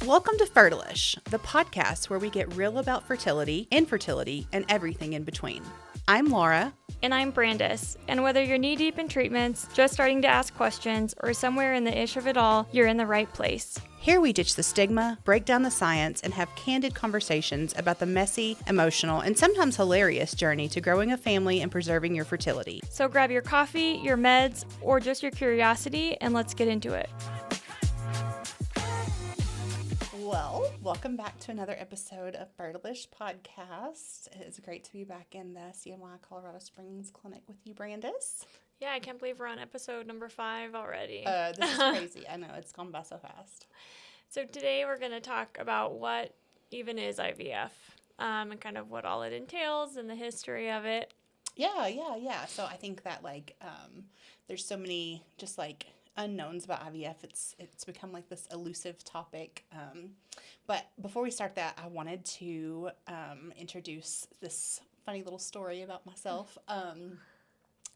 Welcome to Fertilish, the podcast where we get real about fertility, infertility, and everything in between. I'm Laura. And I'm Brandis. And whether you're knee-deep in treatments, just starting to ask questions, or somewhere in the ish of it all, you're in the right place. Here we ditch the stigma, break down the science, and have candid conversations about the messy, emotional, and sometimes hilarious journey to growing a family and preserving your fertility. So grab your coffee, your meds, or just your curiosity, and let's get into it. Well, welcome back to another episode of Fertilish Podcast. It is great to be back in the CNY Colorado Springs clinic with you, Brandis. Yeah, I can't believe we're on episode number 5 already. This is crazy. I know, it's gone by so fast. So today we're going to talk about what even is IVF and kind of what all it entails and the history of it. Yeah. So I think that there's so many just unknowns about IVF. It's become like this elusive topic. But before we start that, I wanted to introduce this funny little story about myself.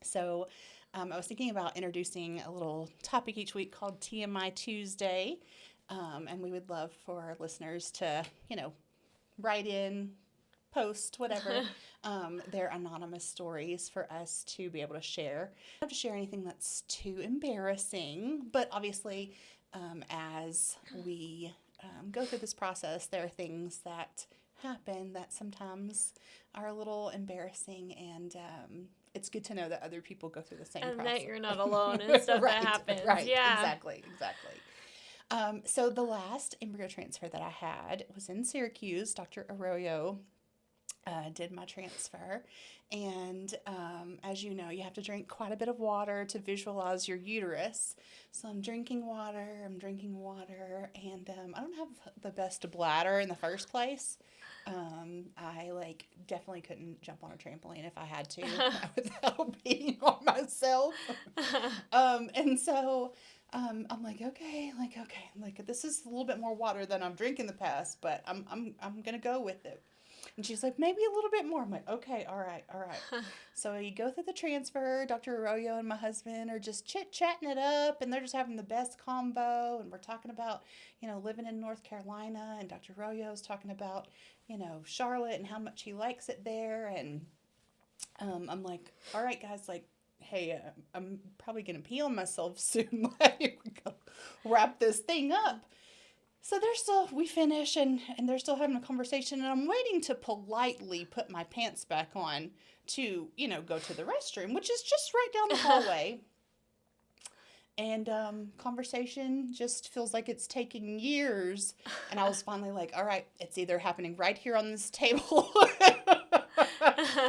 So I was thinking about introducing a little topic each week called TMI Tuesday. And we would love for our listeners to, write in, post, whatever, their anonymous stories for us to be able to share. I don't have to share anything that's too embarrassing, but obviously as we go through this process, there are things that happen that sometimes are a little embarrassing, and it's good to know that other people go through the same process. And that you're not alone and stuff right, that happens. Right, yeah. Exactly. So the last embryo transfer that I had was in Syracuse. Dr. Arroyo did my transfer, and as you know, you have to drink quite a bit of water to visualize your uterus. So I'm drinking water, and I don't have the best bladder in the first place. I definitely couldn't jump on a trampoline if I had to without peeing on myself. And so I'm okay, this is a little bit more water than I'm drinking the past, but I'm gonna go with it. And she's like, maybe a little bit more. I'm like, okay, all right. So you go through the transfer. Dr. Arroyo and my husband are just chit-chatting it up, and they're just having the best combo, and we're talking about, living in North Carolina, and Dr. Arroyo is talking about, Charlotte and how much he likes it there, and I'm like, all right, guys, hey, I'm probably going to pee on myself soon. We gotta wrap this thing up. So we finish, and they're still having a conversation, and I'm waiting to politely put my pants back on to, go to the restroom, which is just right down the hallway. And conversation just feels like it's taking years. And I was finally like, all right, it's either happening right here on this table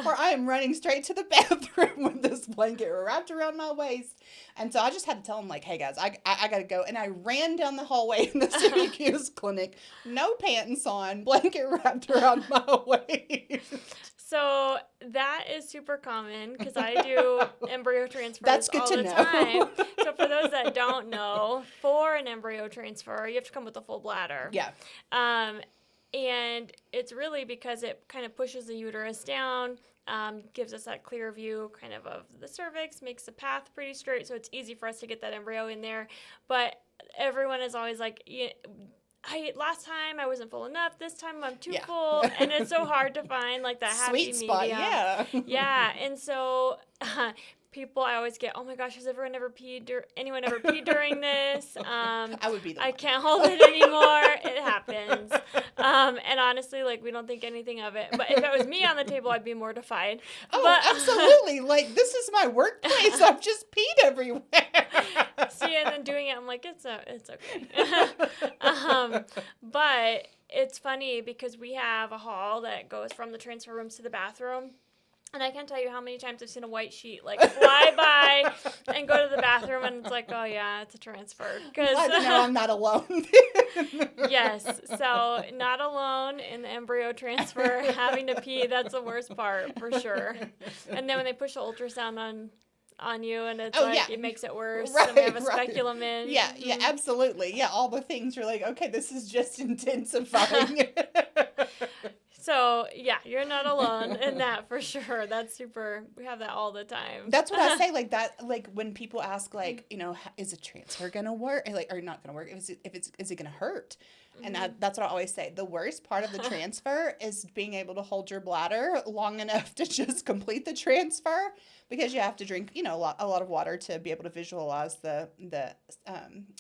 or I am running straight to the bathroom with this blanket wrapped around my waist. And so I just had to tell them, hey, guys, I got to go. And I ran down the hallway in the Syracuse clinic, no pants on, blanket wrapped around my waist. So that is super common because I do embryo transfers all the time. So for those that don't know, for an embryo transfer, you have to come with a full bladder. Yeah. And it's really because it kind of pushes the uterus down, gives us that clear view kind of the cervix, makes the path pretty straight, so it's easy for us to get that embryo in there. But everyone is always like, last time I wasn't full enough, this time I'm too full, and it's so hard to find that happy sweet spot, medium. Yeah, and so people, I always get, oh my gosh, has anyone ever peed during this? I would be the one. I can't hold it anymore. It happens. And honestly, we don't think anything of it. But if it was me on the table, I'd be mortified. Absolutely. This is my workplace. I've just peed everywhere. See, and then doing it, I'm like, it's okay. But it's funny because we have a hall that goes from the transfer rooms to the bathroom. And I can't tell you how many times I've seen a white sheet fly by and go to the bathroom, and it's oh yeah, it's a transfer. No, I'm not alone. Yes, so not alone in the embryo transfer, having to pee, that's the worst part for sure. And then when they push the ultrasound on you, and it's it makes it worse. Right, and we have a speculum in. Yeah, absolutely. Yeah, all the things you're okay, this is just intensifying. So, yeah, you're not alone in that for sure. That's super. We have that all the time. That's what I say. Like that, like when people ask, like, is a transfer gonna work? Or not gonna work? Is it gonna hurt? And that's what I always say. The worst part of the transfer is being able to hold your bladder long enough to just complete the transfer, because you have to drink, a lot of water to be able to visualize the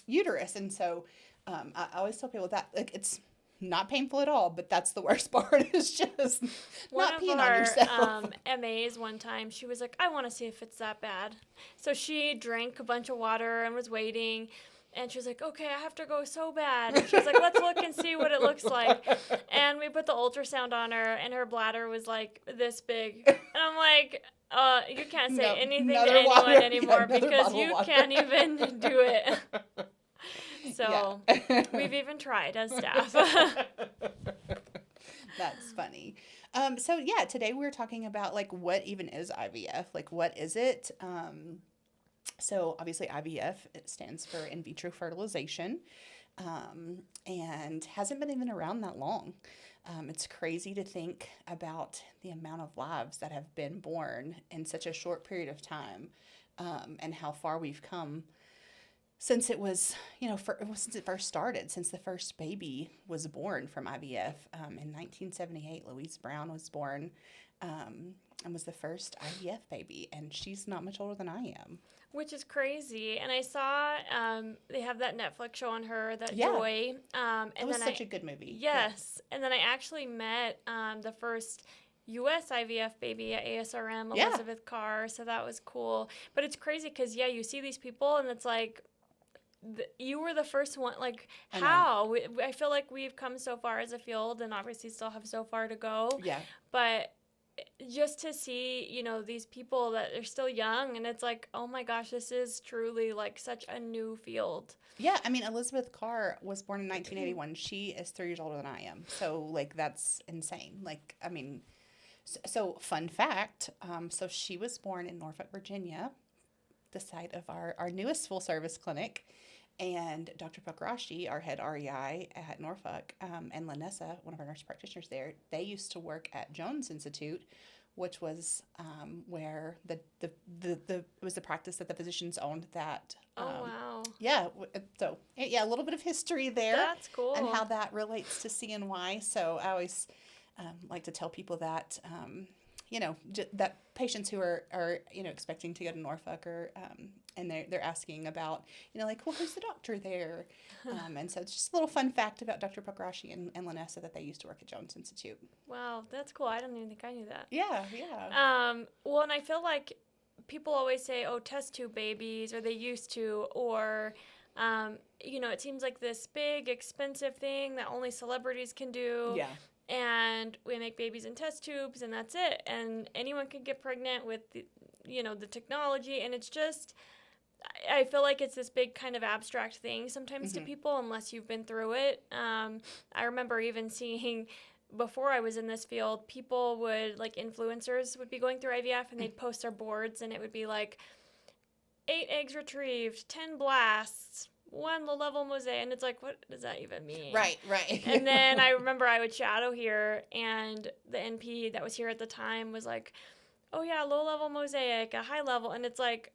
uterus. And so I always tell people that, like, it's not painful at all, but that's the worst part, is just not peeing on yourself. MAs one time, she was like, I want to see if it's that bad. So she drank a bunch of water and was waiting. And she was like, okay, I have to go so bad. And she was like, let's look and see what it looks like. And we put the ultrasound on her, and her bladder was like this big. And I'm like, you can't say anything to anyone anymore because you can't even do it. So we've even tried as staff. That's funny. So today we're talking about, like, what even is IVF? Like, what is it? So obviously IVF, it stands for in vitro fertilization, and hasn't been even around that long. It's crazy to think about the amount of lives that have been born in such a short period of time, and how far we've come since it was, since it first started, since the first baby was born from IVF. In 1978, Louise Brown was born, and was the first IVF baby, and she's not much older than I am. Which is crazy. And I saw they have that Netflix show on her, that Joy. And it was such a good movie. Yes. Yeah. And then I actually met the first U.S. IVF baby at ASRM, Elizabeth Carr. So that was cool. But it's crazy because, you see these people and it's like, you were the first one. Like, how? I feel like we've come so far as a field, and obviously still have so far to go. Yeah. But just to see, these people that are still young, and it's like, oh my gosh, this is truly like such a new field. Yeah, I mean, Elizabeth Carr was born in 1981. She is 3 years older than I am. So, like, that's insane. Like, I mean, so fun fact, so she was born in Norfolk, Virginia, the site of our newest full-service clinic. And Dr. Pakrashi, our head REI at Norfolk, and Lanessa, one of our nurse practitioners there, they used to work at Jones Institute, which was where it was the practice that the physicians owned. That wow. Yeah, so a little bit of history there. That's cool. And how that relates to CNY. So I always like to tell people that that patients who are expecting to go to Norfolk, or and they're asking about, like, well, who's the doctor there? And so it's just a little fun fact about Dr. Pakrashi and Lanessa, that they used to work at Jones Institute. Wow, that's cool. I don't even think I knew that. Yeah. Well, and I feel like people always say, oh, test tube babies, or they used to, or it seems like this big, expensive thing that only celebrities can do. Yeah. And we make babies in test tubes, and that's it. And anyone can get pregnant with the technology, and it's just, I feel like it's this big kind of abstract thing sometimes to people, unless you've been through it. I remember even seeing, before I was in this field, people would, like, influencers would be going through IVF, and they'd post their boards, and it would be like 8 eggs retrieved, 10 blasts, 1 low-level mosaic, and it's like, what does that even mean? Right. And then I remember I would shadow here, and the NP that was here at the time was like, oh yeah, low-level mosaic, a high-level, and it's like,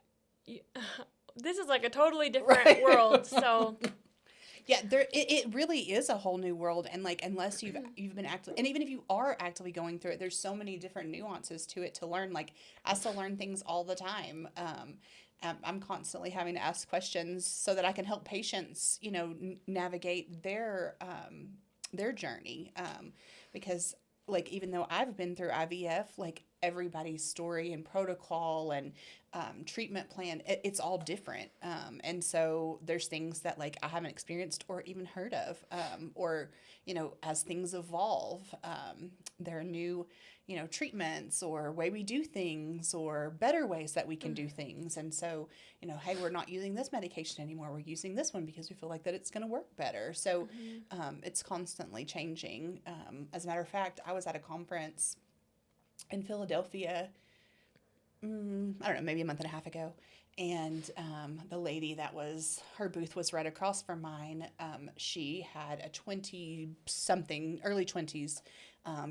this is like a totally different world. So yeah, it really is a whole new world, and, like, unless you've been active, and even if you are actively going through it, there's so many different nuances to it to learn. Like, I still learn things all the time. I'm constantly having to ask questions so that I can help patients, navigate their journey. Because, like, even though I've been through IVF, like, everybody's story and protocol and treatment plan, it's all different. And so there's things that, like, I haven't experienced or even heard of, or, as things evolve, there are new, treatments or way we do things, or better ways that we can do things. And so, hey, we're not using this medication anymore. We're using this one because we feel like that it's going to work better. So it's constantly changing. As a matter of fact, I was at a conference in Philadelphia, I don't know, maybe a month and a half ago. And the lady her booth was right across from mine. She had a 20-something, early 20s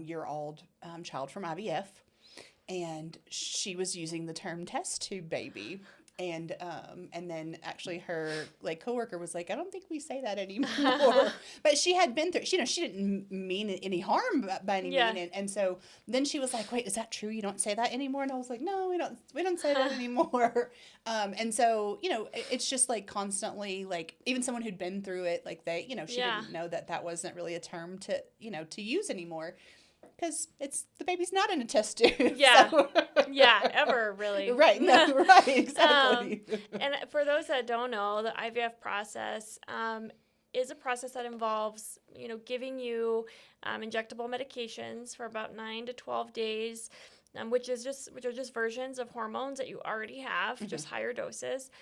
year-old child from IVF, and she was using the term test tube baby. And then actually her like coworker was like, I don't think we say that anymore. But she had been through, she didn't mean any harm by any means. And so then she was like, wait, is that true? You don't say that anymore? And I was like, no, we don't say that anymore. And so, it's just like constantly like even someone who'd been through it, like they, she didn't know that wasn't really a term to, to use anymore. Because the baby's not in a test tube. Yeah. So. Yeah, ever, really. Right. No, right. Exactly. And for those that don't know, the IVF process is a process that involves, giving you injectable medications for about 9 to 12 days, which are just versions of hormones that you already have, just higher doses.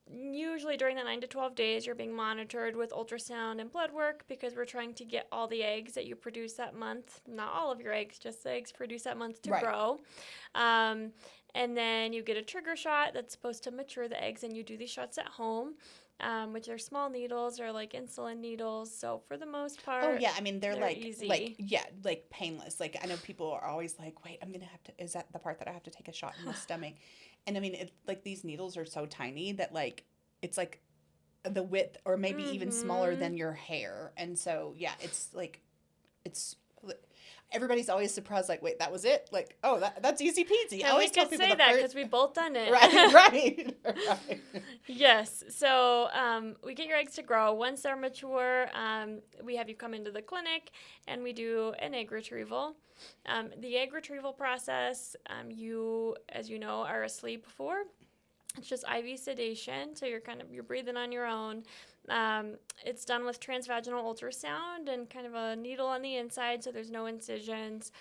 Usually during the 9 to 12 days, you're being monitored with ultrasound and blood work because we're trying to get all the eggs that you produce that month, not all of your eggs, just the eggs produced that month to grow. And then you get a trigger shot that's supposed to mature the eggs, and you do these shots at home, which are small needles or like insulin needles. So for the most part, oh yeah, I mean they're like easy. like painless. Like I know people are always like, wait, I'm gonna have to. Is that the part that I have to take a shot in the stomach? And I mean, like these needles are so tiny that like it's like the width or maybe even smaller than your hair. And so yeah, it's everybody's always surprised. Like, wait, that was it? Like, oh, that's easy peasy. And we could say that because we've both done it. Right. Yes. So we get your eggs to grow. Once they're mature, we have you come into the clinic and we do an egg retrieval. The egg retrieval process, you, as you know, are asleep for. It's just IV sedation, so you're breathing on your own. It's done with transvaginal ultrasound and kind of a needle on the inside, so there's no incisions.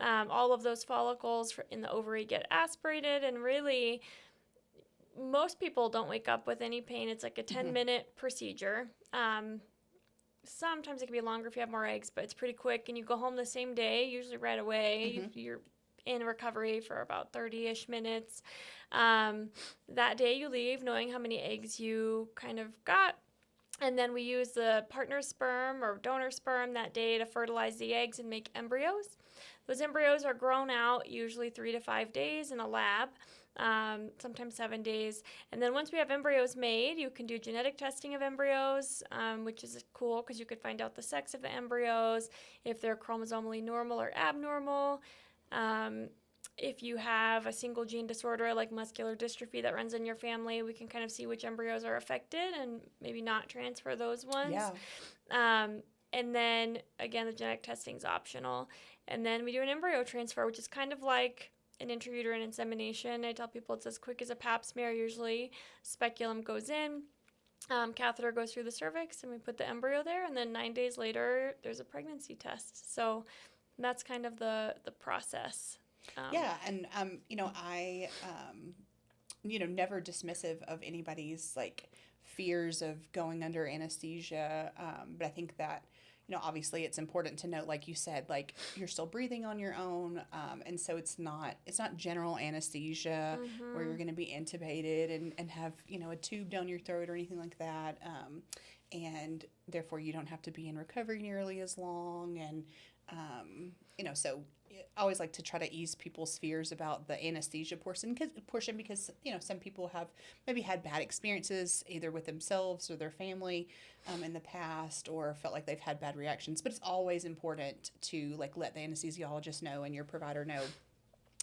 All of those follicles in the ovary get aspirated, and really, most people don't wake up with any pain. It's like a 10-minute procedure. Sometimes it can be longer if you have more eggs, but it's pretty quick, and you go home the same day, usually right away. You're in recovery for about 30-ish minutes. That day you leave knowing how many eggs you kind of got. And then we use the partner sperm or donor sperm that day to fertilize the eggs and make embryos. Those embryos are grown out usually 3 to 5 days in a lab, sometimes 7 days. And then once we have embryos made, you can do genetic testing of embryos, which is cool because you could find out the sex of the embryos, if they're chromosomally normal or abnormal. If you have a single gene disorder like muscular dystrophy that runs in your family, we can kind of see which embryos are affected and maybe not transfer those ones. Yeah. And then, again, the genetic testing is optional. And then we do an embryo transfer, which is kind of like an intrauterine insemination. I tell people it's as quick as a pap smear usually. Speculum goes in, catheter goes through the cervix, and we put the embryo there. And then 9 days later, there's a pregnancy test. So that's kind of the process. Yeah, and I never dismissive of anybody's like fears of going under anesthesia, but I think that obviously it's important to note, like you said, like you're still breathing on your own, and so it's not general anesthesia where you're going to be intubated and have a tube down your throat or anything like that, and therefore you don't have to be in recovery nearly as long, and so I always like to try to ease people's fears about the anesthesia portion because some people have maybe had bad experiences either with themselves or their family in the past, or felt like they've had bad reactions. But it's always important to like let the anesthesiologist know and your provider know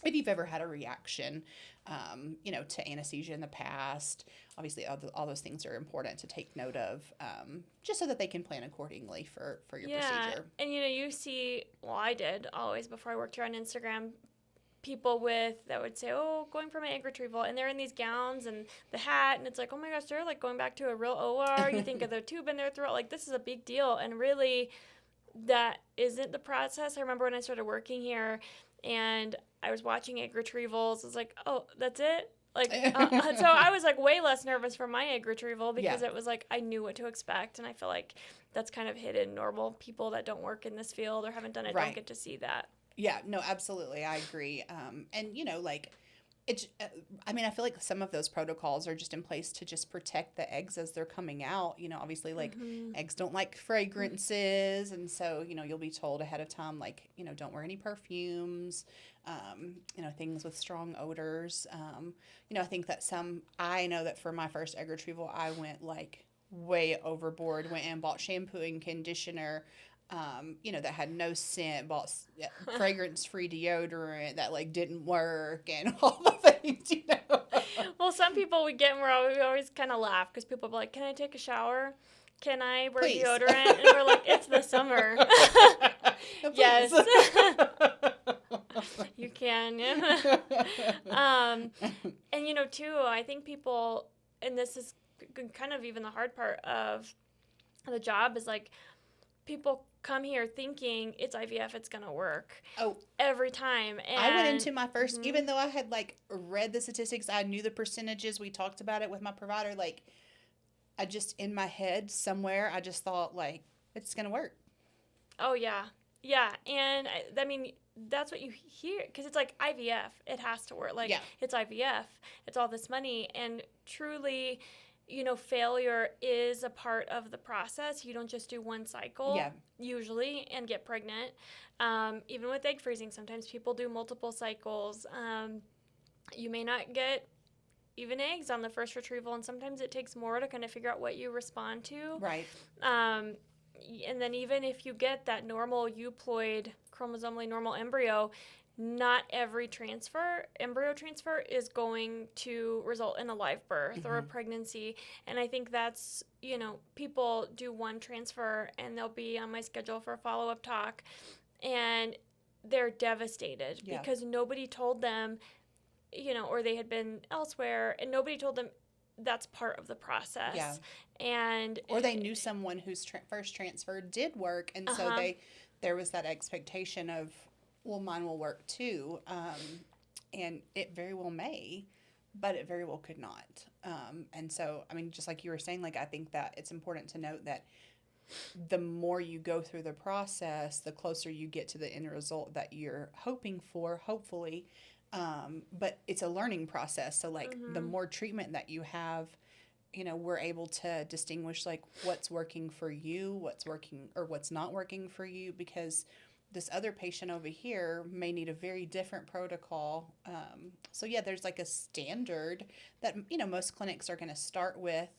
if you've ever had a reaction, to anesthesia in the past. Obviously, all those things are important to take note of, just so that they can plan accordingly for your procedure. And, you see, I did always before I worked here on Instagram, people that would say, oh, going for my egg retrieval, and they're in these gowns and the hat, and it's like, oh my gosh, they're like going back to a real OR. You think of the tube in their throat, like this is a big deal, and really, that isn't the process. I remember when I started working here, and I was watching egg retrievals. I was like, oh, that's it? Like, so I was like way less nervous for my egg retrieval because it was like I knew what to expect, and I feel like that's kind of hidden. Normal people that don't work in this field or haven't done it don't get to see that. Yeah, no, absolutely. I agree. And, like, it's, I mean, I feel like some of those protocols are just in place to just protect the eggs as they're coming out. You know, obviously, like, eggs don't like fragrances. And so, you know, you'll be told ahead of time, like, you know, don't wear any perfumes, you know, things with strong odors. You know, I know that for my first egg retrieval, I went, like, way overboard, went and bought shampoo and conditioner, you know, that had no scent, bought fragrance-free deodorant that, like, didn't work, and all the things, you know. Well, some people we get, and we always kind of laugh because people are like, "Can I take a shower? Can I wear Please. deodorant?" And we're like, "It's the summer." Yes. You can. And, you know, too, I think people, and this is kind of even the hard part of the job, is like, people come here thinking it's IVF, it's going to work. Oh. Every time. And I went into my first, even though I had, like, read the statistics, I knew the percentages, we talked about it with my provider, like, I just, in my head somewhere, I just thought, like, it's going to work. Oh, yeah. Yeah. And I mean, that's what you hear, because it's like IVF. It has to work. Like, It's IVF. It's all this money. And truly, you know, failure is a part of the process. You don't just do one cycle, usually, and get pregnant. Even with egg freezing, sometimes people do multiple cycles. You may not get even eggs on the first retrieval, and sometimes it takes more to kind of figure out what you respond to. Right. And then even if you get that normal euploid, chromosomally normal embryo, not every embryo transfer is going to result in a live birth or a pregnancy. And I think that's, you know, people do one transfer and they'll be on my schedule for a follow-up talk, and they're devastated because nobody told them, you know, or they had been elsewhere and nobody told them that's part of the process. Yeah. Or they knew someone whose first transfer did work, and so there was that expectation of, well, mine will work too, and it very well may, but it very well could not. And so, I mean, just like you were saying, like, I think that it's important to note that the more you go through the process, the closer you get to the end result that you're hoping for, hopefully. But it's a learning process. So, like, the more treatment that you have, you know, we're able to distinguish, like, what's working for you, what's working or what's not working for you, because this other patient over here may need a very different protocol. So, yeah, there's, like, a standard that, you know, most clinics are going to start with,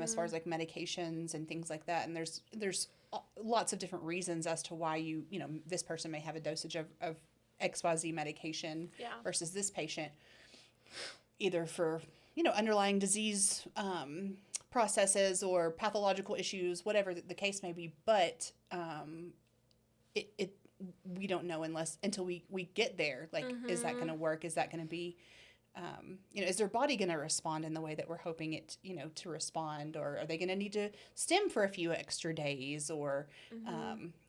as far as, like, medications and things like that. And there's lots of different reasons as to why you know, this person may have a dosage of XYZ medication versus this patient, either for, you know, underlying disease processes or pathological issues, whatever the case may be. But we don't know until we get there. Like, is that going to work? Is that going to be, you know, is their body going to respond in the way that we're hoping it, you know, to respond? Or are they going to need to stim for a few extra days? Or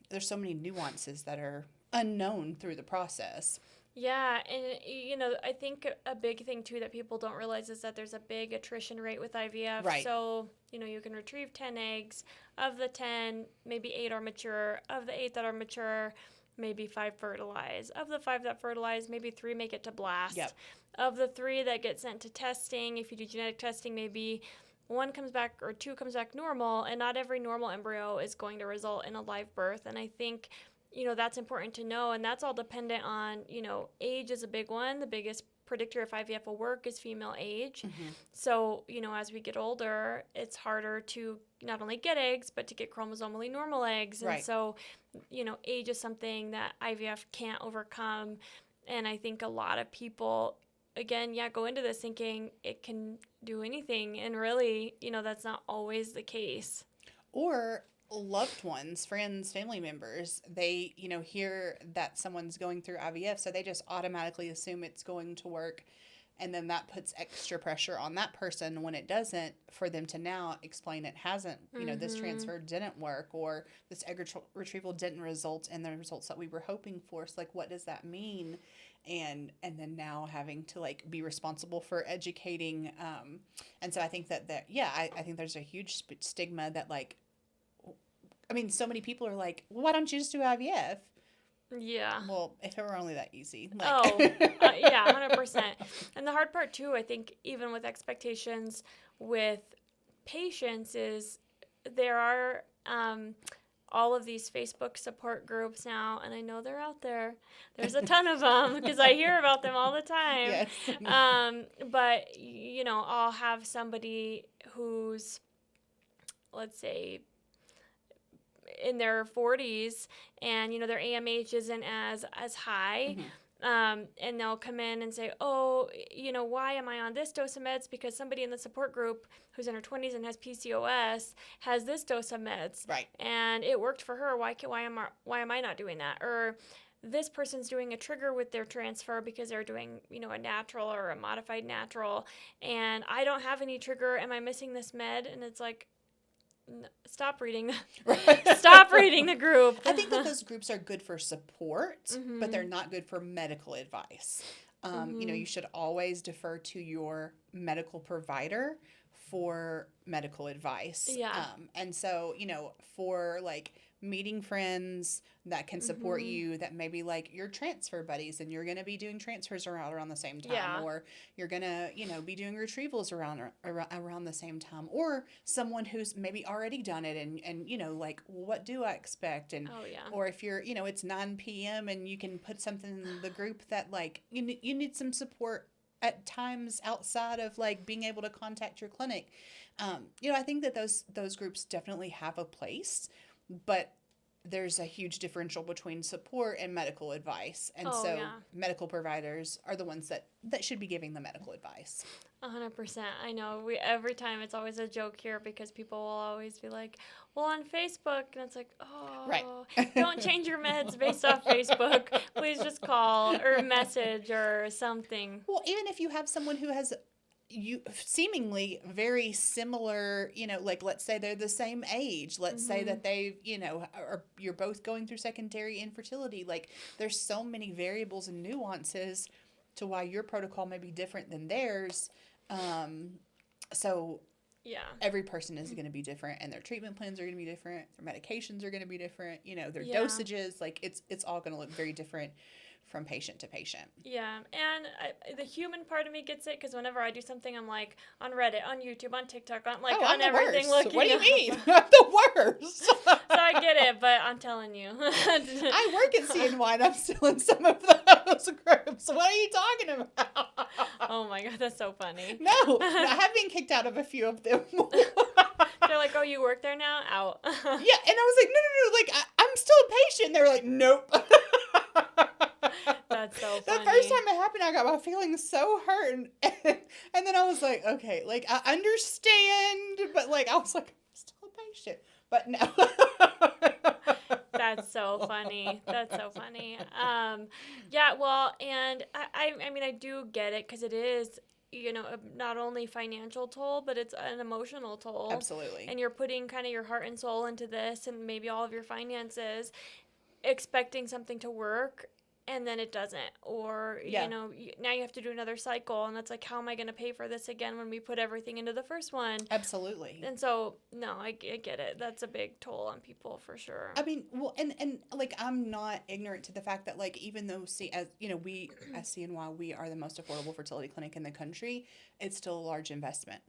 there's so many nuances that are unknown through the process. Yeah, and, you know, I think a big thing, too, that people don't realize is that there's a big attrition rate with IVF. Right. So, you know, you can retrieve 10 eggs. Of the 10, maybe 8 are mature. Of the 8 that are mature, maybe 5 fertilize. Of the 5 that fertilize, maybe 3 make it to blast. Yep. Of the 3 that get sent to testing, if you do genetic testing, maybe 1 comes back or 2 comes back normal, and not every normal embryo is going to result in a live birth. And I think, you know, that's important to know, and that's all dependent on, you know, age is a big one. The biggest predictor if IVF will work is female age. So, you know, as we get older, it's harder to not only get eggs, but to get chromosomally normal eggs. And so, you know, age is something that IVF can't overcome. And I think a lot of people, again, go into this thinking it can do anything. And really, you know, that's not always the case. Or loved ones, friends, family members, they, you know, hear that someone's going through IVF, so they just automatically assume it's going to work. And then that puts extra pressure on that person when it doesn't, for them to now explain it hasn't, you know, this transfer didn't work, or this egg retrieval didn't result in the results that we were hoping for. So, like, what does that mean? And then now having to, like, be responsible for educating. And so I think that I think there's a huge stigma that, like, I mean, so many people are like, well, why don't you just do IVF? Yeah. Well, if it were only that easy. Oh, yeah, 100%. And the hard part too, I think, even with expectations with patients, is there are all of these Facebook support groups now, and I know they're out there. There's a ton of them because I hear about them all the time. Yes. But, you know, I'll have somebody who's, let's say, in their 40s, and, you know, their AMH isn't as high. And they'll come in and say, oh, you know, why am I on this dose of meds? Because somebody in the support group who's in her 20s and has PCOS has this dose of meds. Right. And it worked for her. Why am I not doing that? Or this person's doing a trigger with their transfer because they're doing, you know, a natural or a modified natural. And I don't have any trigger. Am I missing this med? And it's like, stop reading. Stop reading the group. I think that those groups are good for support, but they're not good for medical advice. You know, you should always defer to your medical provider for medical advice. Yeah. And so, you know, for like meeting friends that can support you, that maybe like your transfer buddies, and you're going to be doing transfers around the same time, or you're going to, you know, be doing retrievals around the same time, or someone who's maybe already done it and you know, like, what do I expect? And or if you're, you know, it's 9 p.m. and you can put something in the group that like you need some support at times outside of like being able to contact your clinic. You know, I think that those groups definitely have a place, but there's a huge differential between support and medical advice. And medical providers are the ones that should be giving the medical advice. 100%. I know. Every time it's always a joke here because people will always be like, well, on Facebook. And it's like, oh, right. Don't change your meds based off Facebook. Please just call or message or something. Well, even if you have someone who has seemingly very similar, you know, like let's say they're the same age, let's say that they, you know, you're both going through secondary infertility, like there's so many variables and nuances to why your protocol may be different than theirs. So every person is going to be different, and their treatment plans are going to be different, their medications are going to be different, you know, their dosages, like it's all going to look very different from patient to patient. Yeah, and the human part of me gets it, because whenever I do something, I'm like on Reddit, on YouTube, on TikTok, on like on everything. Looking. What do you mean? I'm the worst. So I get it, but I'm telling you, I work at CNY and I'm still in some of those groups. What are you talking about? Oh my god, that's so funny. No, I have been kicked out of a few of them. They're like, "Oh, you work there now? Out." Yeah, and I was like, no, like I'm still a patient. They were like, nope. That's so funny. The first time it happened, I got my feelings so hurt, and then I was like, okay, like I understand, but like I was like, I'm still a patient, but no. That's so funny. That's so funny. Yeah, well, and I mean, I do get it, because it is, you know, not only financial toll, but it's an emotional toll. Absolutely. And you're putting kind of your heart and soul into this, and maybe all of your finances, expecting something to work, and then it doesn't. Or, you know, now you have to do another cycle, and it's like, how am I going to pay for this again when we put everything into the first one? Absolutely. And so, no, I get it. That's a big toll on people for sure. I mean, well, and like, I'm not ignorant to the fact that, like, even though, as you know, we, as CNY, we are the most affordable fertility clinic in the country, it's still a large investment.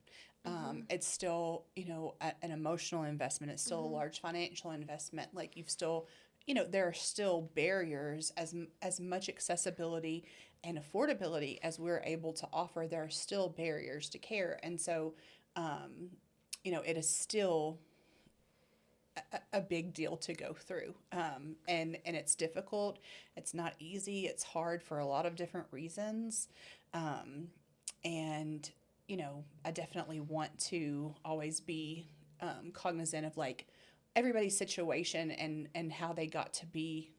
It's still, you know, an emotional investment. It's still a large financial investment. Like, you've still, you know, there are still barriers. As much accessibility and affordability as we're able to offer, there are still barriers to care. And so, you know, it is still a big deal to go through. And it's difficult. It's not easy. It's hard for a lot of different reasons. And, you know, I definitely want to always be cognizant of, like, everybody's situation and how they got to be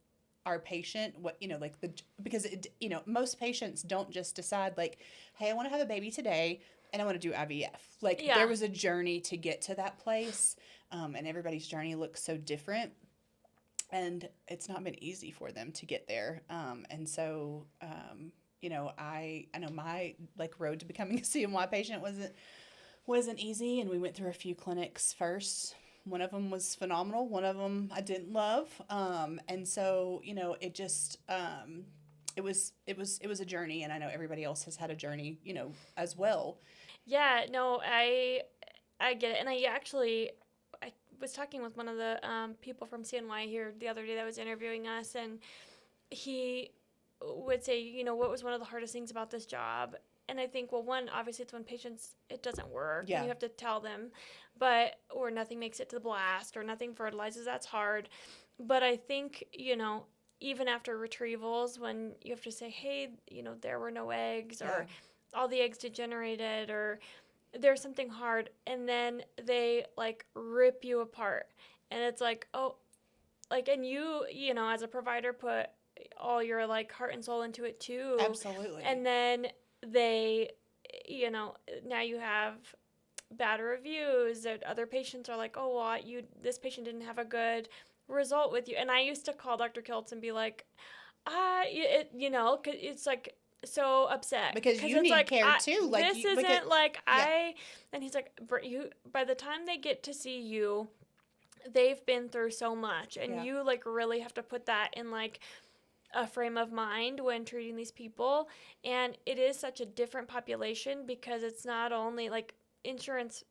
our patient. What, you know, like, because it, you know, most patients don't just decide, like, hey, I want to have a baby today and I want to do IVF. Like, there was a journey to get to that place, and everybody's journey looks so different, and it's not been easy for them to get there. And so, you know, I know my, like, road to becoming a CNY patient wasn't easy, and we went through a few clinics first One of them was phenomenal. One of them I didn't love. And so, it just, it was a journey, and I know everybody else has had a journey, as well. Yeah, no, I get it. And I was talking with one of the people from CNY here the other day that was interviewing us, and he would say, what was one of the hardest things about this job? And I think, well, one, obviously it's when patients, it doesn't work. Yeah. And you have to tell them, or nothing makes it to the blast, or nothing fertilizes, that's hard. But I think, even after retrievals, when you have to say, hey, there were no eggs, or all the eggs degenerated, or there's something hard, and then they like rip you apart. And it's like, oh, like, and you, as a provider, put all your like heart and soul into it too. Absolutely. And then they, now you have bad reviews that other patients are like, oh, well, this patient didn't have a good result with you. And I used to call Dr. Kiltz and be like, cause it's like so upset because you it's need like, care too. Like this isn't like and he's like, by the time they get to see you, they've been through so much, and you like really have to put that in like a frame of mind when treating these people. And it is such a different population, because it's not only like insurance,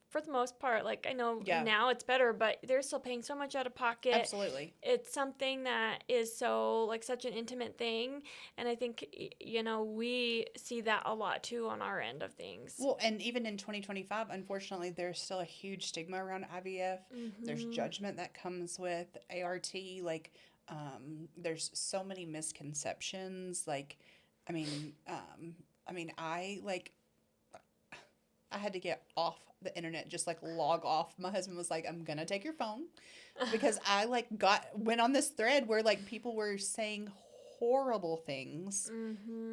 for the most part, like I know now it's better, but they're still paying so much out of pocket. Absolutely. It's something that is so like such an intimate thing, and I think we see that a lot too on our end of things. Well, and even in 2025, unfortunately, there's still a huge stigma around IVF. Mm-hmm. There's judgment that comes with ART. Like, there's so many misconceptions. Like, I had to get off the internet, just like log off. My husband was like, I'm gonna take your phone, because I like went on this thread where like people were saying horrible things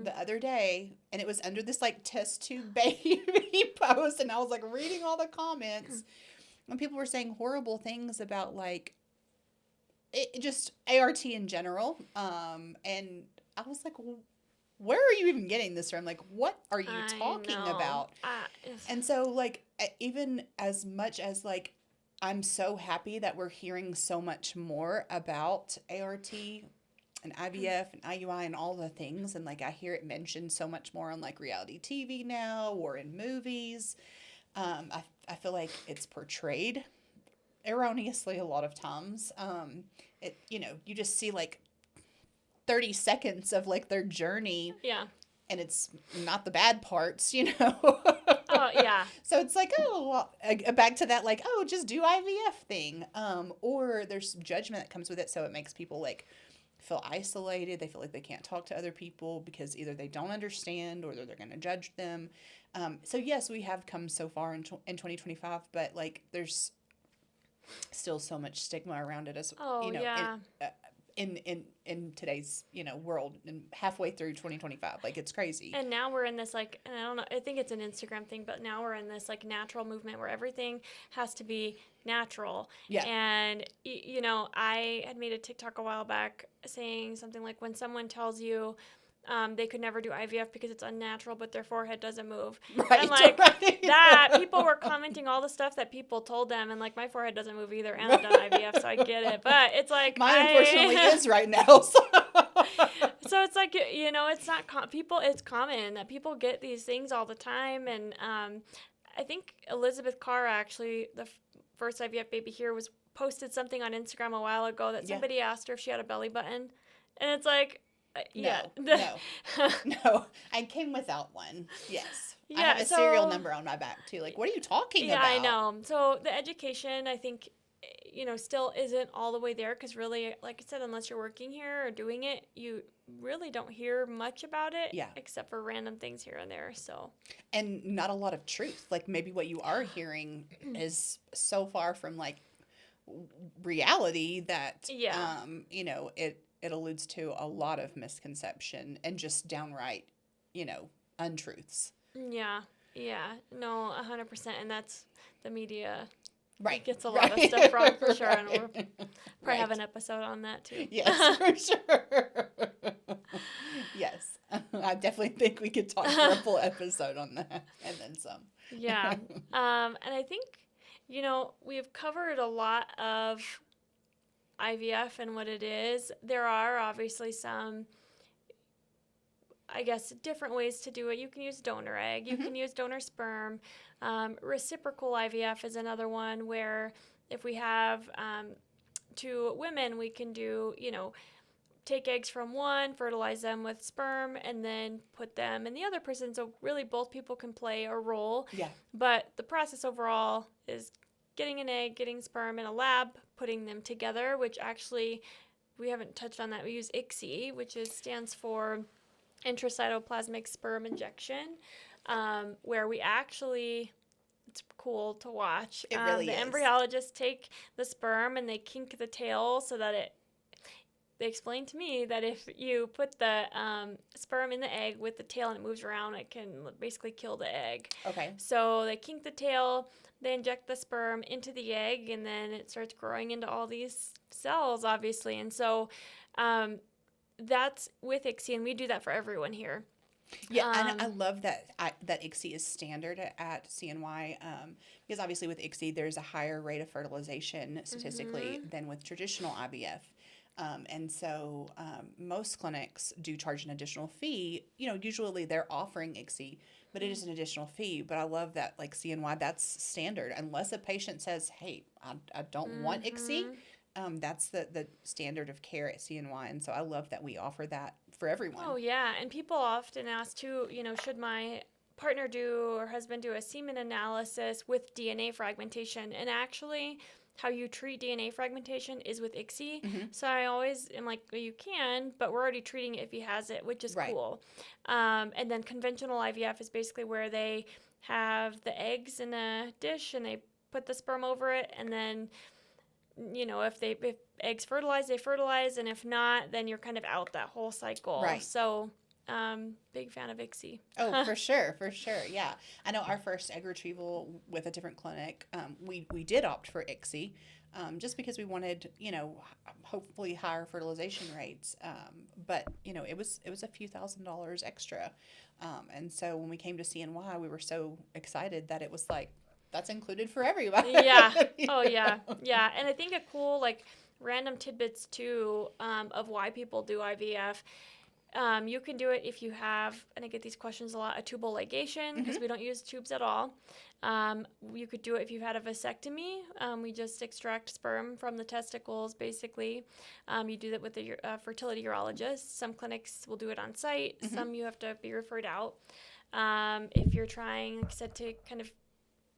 the other day, and it was under this like test tube baby post, and I was like reading all the comments, and people were saying horrible things about like just ART in general, and I was like, well, where are you even getting this from? Like, what are you talking about? And so, like, even as much as, like, I'm so happy that we're hearing so much more about ART and IVF and IUI and all the things, and, like, I hear it mentioned so much more on, like, reality TV now or in movies. I feel like it's portrayed erroneously a lot of times. You just see, like, 30 seconds of like their journey. Yeah. And it's not the bad parts, Oh, yeah. So it's like, back to that, like, just do IVF thing. Or there's judgment that comes with it. So it makes people like feel isolated. They feel like they can't talk to other people because either they don't understand or they're going to judge them. So yes, we have come so far in 2025, but like there's still so much stigma around it as in today's world, and halfway through 2025, like it's crazy. And now we're in this like, and I don't know, I think it's an Instagram thing, but now we're in this like natural movement where everything has to be natural. Yeah. And I had made a TikTok a while back saying something like, when someone tells you they could never do IVF because it's unnatural, but their forehead doesn't move. Right, and like right. that, people were commenting all the stuff that people told them, and like my forehead doesn't move either, and I've done IVF, so I get it. But it's like mine unfortunately is right now. So it's like it's not it's common that people get these things all the time, and I think Elizabeth Carr, actually the first IVF baby here, posted something on Instagram a while ago that somebody asked her if she had a belly button, and it's like. No. I came without one. Yes. Yeah, I have a serial number on my back too. Like, what are you talking about? Yeah, I know. So the education, I think, still isn't all the way there, because really, like I said, unless you're working here or doing it, you really don't hear much about it. Yeah. Except for random things here and there. So. And not a lot of truth. Like maybe what you are hearing is so far from like reality that it alludes to a lot of misconception and just downright, untruths. Yeah. Yeah. No, 100%. And that's the media. Right. Gets a lot of stuff wrong for sure. And we'll probably have an episode on that too. Yes, for sure. Yes. I definitely think we could talk for a full episode on that and then some. Yeah. And I think We've covered a lot of IVF and what it is. There are obviously some, I guess, different ways to do it. You can use donor egg. You can use donor sperm. Reciprocal IVF is another one where if we have 2 women, we can do, take eggs from one, fertilize them with sperm, and then put them in the other person. So really both people can play a role. Yeah. But the process overall is getting an egg, getting sperm in a lab, putting them together, which actually we haven't touched on that. We use ICSI, which stands for intracytoplasmic sperm injection, where we actually, it's cool to watch. It really the is. embryologists take the sperm and they kink the tail so that they explained to me that if you put the sperm in the egg with the tail and it moves around, it can basically kill the egg. Okay. So they kink the tail, they inject the sperm into the egg, and then it starts growing into all these cells, obviously. And so that's with ICSI, and we do that for everyone here. Yeah, and I love that ICSI is standard at CNY because obviously with ICSI there's a higher rate of fertilization statistically than with traditional IVF. And so most clinics do charge an additional fee. Usually they're offering ICSI, but it is an additional fee. But I love that, like CNY, that's standard. Unless a patient says, hey, I don't want ICSI, that's the standard of care at CNY. And so I love that we offer that for everyone. Oh, yeah. And people often ask, too, should my partner or husband do a semen analysis with DNA fragmentation? And actually, how you treat DNA fragmentation is with ICSI. So I always am like, well, you can, but we're already treating it if he has it, which is cool. And then conventional IVF is basically where they have the eggs in a dish and they put the sperm over it, and then if eggs fertilize, they fertilize, and if not, then you're kind of out that whole cycle. Right. So big fan of ICSI. Oh, for sure. Yeah. I know our first egg retrieval with a different clinic, we did opt for ICSI, just because we wanted, hopefully higher fertilization rates. But it was a few $1,000s extra. And so when we came to CNY, we were so excited that it was like, that's included for everybody. Yeah. Oh, yeah. Yeah. And I think a cool, random tidbits too, of why people do IVF. You can do it if you have, and I get these questions a lot, a tubal ligation, because we don't use tubes at all. You could do it if you've had a vasectomy. We just extract sperm from the testicles, basically. You do that with a fertility urologist. Some clinics will do it on site. Some you have to be referred out. If you're trying, like I said, to kind of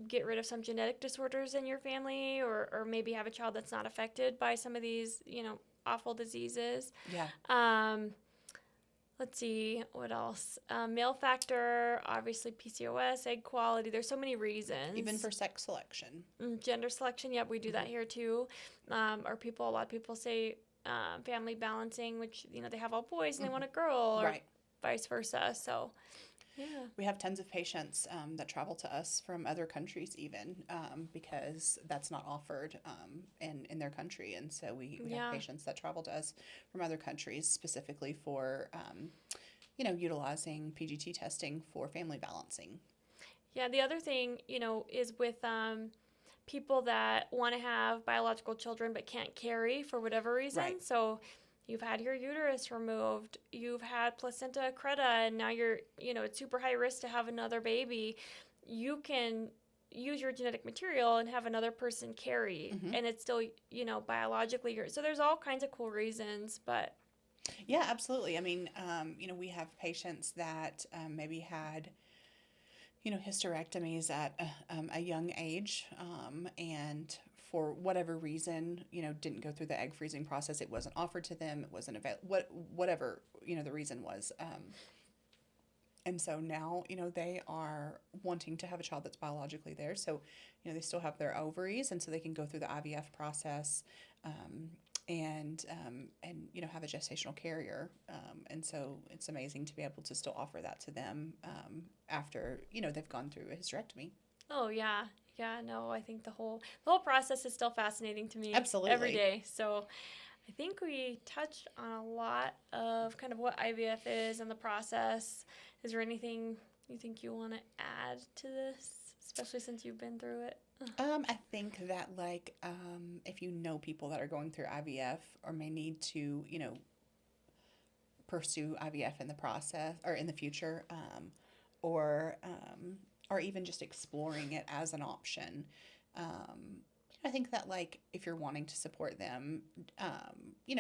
get rid of some genetic disorders in your family, or maybe have a child that's not affected by some of these, awful diseases. Yeah. Let's see, what else? Male factor, obviously PCOS, egg quality. There's so many reasons. Even for sex selection. Gender selection, yep, we do that here too. A lot of people say family balancing, which, they have all boys and they want a girl, or vice versa. So, yeah. We have tons of patients that travel to us from other countries even, because that's not offered in their country. And so we have patients that travel to us from other countries specifically for, utilizing PGT testing for family balancing. Yeah, the other thing, is with people that want to have biological children but can't carry for whatever reason. Right. So you've had your uterus removed, you've had placenta accreta, and now you're, it's super high risk to have another baby. You can use your genetic material and have another person carry, and it's still, biologically yours. So there's all kinds of cool reasons, but. Yeah, absolutely. I mean, we have patients that maybe had, hysterectomies at a young age, and for whatever reason, didn't go through the egg freezing process. It wasn't offered to them. It wasn't available. Whatever, the reason was. And so now, they are wanting to have a child that's biologically there. So, they still have their ovaries, and so they can go through the IVF process, and have a gestational carrier. And so it's amazing to be able to still offer that to them after, they've gone through a hysterectomy. Oh, yeah. Yeah, no, I think the whole process is still fascinating to me. Absolutely. Every day. So I think we touched on a lot of kind of what IVF is and the process. Is there anything you think you want to add to this, especially since you've been through it? I think that if you know people that are going through IVF or may need to, pursue IVF in the process or in the future, or even just exploring it as an option. I think that if you're wanting to support them,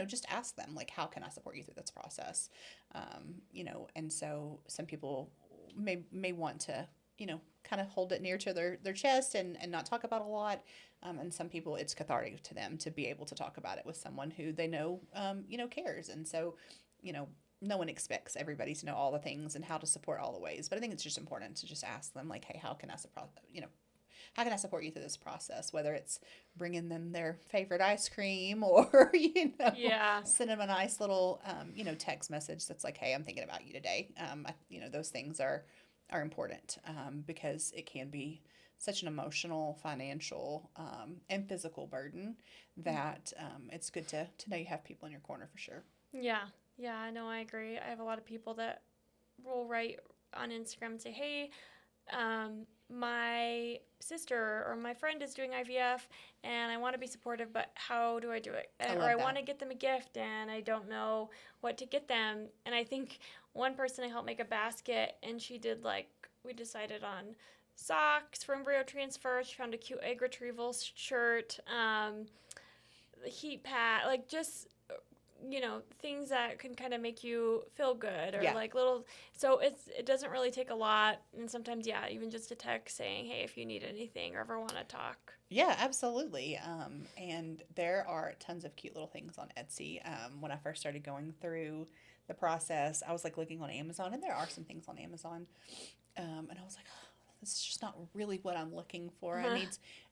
just ask them how can I support you through this process? And so some people may want to, kind of hold it near to their chest and not talk about a lot. And some people, it's cathartic to them to be able to talk about it with someone who they know, cares. And so, no one expects everybody to know all the things and how to support all the ways. But I think it's just important to just ask them, hey, how can I support you through this process? Whether it's bringing them their favorite ice cream or, send them a nice little, text message that's hey, I'm thinking about you today. Those things are important because it can be such an emotional, financial, and physical burden that it's good to know you have people in your corner for sure. Yeah. Yeah, no, I agree. I have a lot of people that will write on Instagram and say, hey, my sister or my friend is doing IVF and I want to be supportive, but how do I do it? I want to get them a gift and I don't know what to get them. And I think one person I helped make a basket and she did we decided on socks for embryo transfer. She found a cute egg retrieval shirt, heat pad, just things that can kind of make you feel good or little, so it doesn't really take a lot. And sometimes, even just a text saying, hey, if you need anything or ever want to talk. Yeah, absolutely. And there are tons of cute little things on Etsy. When I first started going through the process, I was looking on Amazon, and there are some things on Amazon. And I was oh, this is just not really what I'm looking for.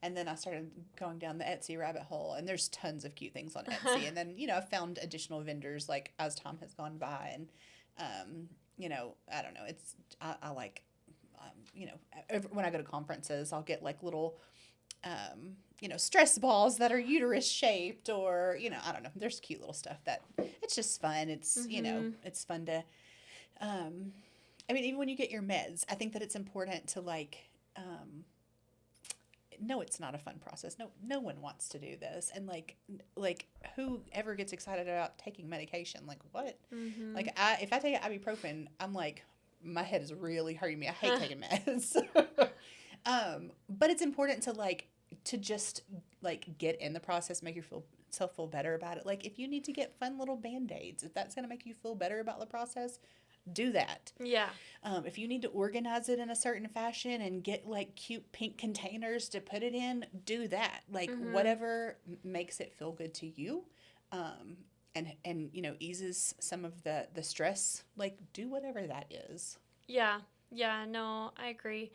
And then I started going down the Etsy rabbit hole, and there's tons of cute things on Etsy. And then, I found additional vendors as time has gone by. And, I don't know. I when I go to conferences, I'll get little, stress balls that are uterus shaped or, I don't know. There's cute little stuff that it's just fun. It's, it's fun to, even when you get your meds, I think that it's important to no, it's not a fun process. No one wants to do this. And who ever gets excited about taking medication? What? Mm-hmm. If I take ibuprofen, I'm my head is really hurting me. I hate taking meds. But it's important to just get in the process, make yourself feel better about it. If you need to get fun little Band-Aids, if that's going to make you feel better about the process, do that. Yeah. If you need to organize it in a certain fashion and get cute pink containers to put it in, do that. Whatever makes it feel good to you, and eases some of the stress. Do whatever that is. Yeah. Yeah. No, I agree.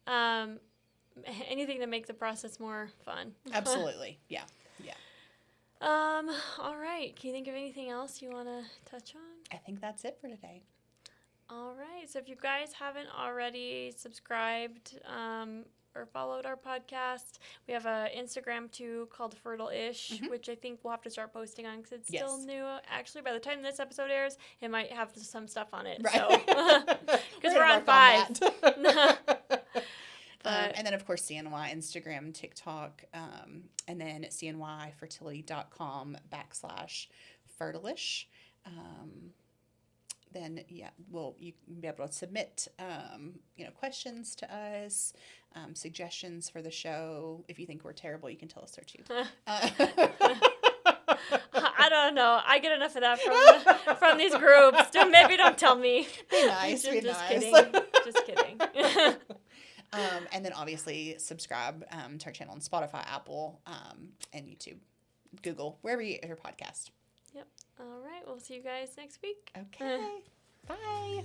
Anything to make the process more fun. Absolutely. Yeah. Yeah. All right. Can you think of anything else you want to touch on? I think that's it for today. All right. So if you guys haven't already subscribed or followed our podcast, we have an Instagram too called Fertile-ish, which I think we'll have to start posting on because it's still new. Actually, by the time this episode airs, it might have some stuff on it. Right. So, because we're on 5. And then, of course, CNY, Instagram, TikTok, and then CNYfertility.com /Fertile-ish. Then, you can be able to submit, questions to us, suggestions for the show. If you think we're terrible, you can tell us they're too. I don't know. I get enough of that from these groups. Maybe don't tell me. Be nice. Just kidding. Just kidding. And then obviously subscribe to our channel on Spotify, Apple, and YouTube, Google, wherever you get your podcast. Yep. All right. We'll see you guys next week. Okay. Bye.